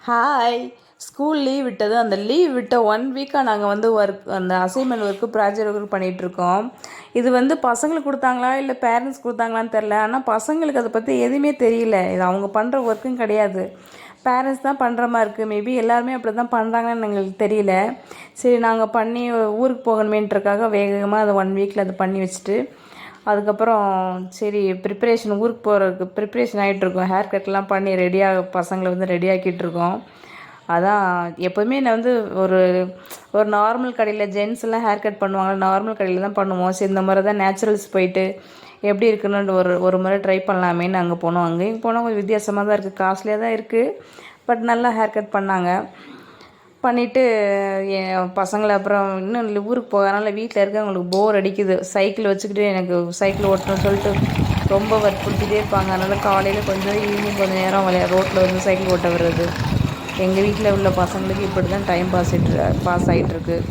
Hi. School leave விட்டது. அந்த leave விட்ட 1 வீக்காக நாங்கள் வந்து அந்த அசைன்மெண்ட் ஒர்க்கு ப்ராஜெக்ட் ஒர்க்கு பண்ணிகிட்ருக்கோம். இது வந்து பசங்களுக்கு கொடுத்தாங்களா இல்லை பேரண்ட்ஸ் கொடுத்தாங்களான்னு தெரில. ஆனால் பசங்களுக்கு அதை பற்றி எதுவுமே தெரியல. இது அவங்க பண்ணுற ஒர்க்கும் கிடையாது. பேரண்ட்ஸ் தான் பண்ணுற மாதிரி இருக்குது. மேபி எல்லாருமே அப்படி தான் பண்ணுறாங்கன்னு எங்களுக்கு தெரியல. சரி, நாங்கள் பண்ணி ஊருக்கு போகணுமேன்றக்காக வேகமாக அதை 1 வீக்கில் அதை பண்ணி வச்சுட்டு அதுக்கப்புறம் சரி ப்ரிப்பரேஷன் ஊருக்கு போகிறதுக்கு ப்ரிப்ரேஷன் ஆகிட்ருக்கோம். ஹேர் கட்லாம் பண்ணி ரெடியாக பசங்களை வந்து ரெடி ஆக்கிட்டுருக்கோம். அதான் எப்போதுமே நான் வந்து ஒரு ஒரு நார்மல் கடையில் ஜென்ஸ்லாம் ஹேர் கட் பண்ணுவாங்க. நார்மல் கடையில் தான் பண்ணுவோம். சரி, இந்த மாதிரி தான் நேச்சுரல்ஸ் போயிட்டு எப்படி இருக்குன்னு ஒரு முறை ட்ரை பண்ணலாமேன்னு அங்கே போனோம். அங்கேயும் போனால் கொஞ்சம் வித்தியாசமாக தான் இருக்குது. காஸ்ட்லியாக தான் இருக்குது. பட் நல்லா ஹேர் கட் பண்ணிவிட்டு என் பசங்களை அப்புறம் இன்னும் ஊருக்கு போகிறனால வீட்டில் இருக்கவங்களுக்கு போர் அடிக்குது. சைக்கிள் வச்சுக்கிட்டு எனக்கு சைக்கிள் ஓட்டணும்னு சொல்லிட்டு ரொம்ப வற்புறுத்திட்டே இருப்பாங்க. அதனால் காலையில் கொஞ்சம் ஈவினிங் கொஞ்சம் நேரம் ரோட்டில் வந்து சைக்கிள் ஓட்ட வர்றது. எங்கள் வீட்டில் உள்ள பசங்களுக்கு இப்படி தான் டைம் பாஸ் ஆகிட்டுருக்கு.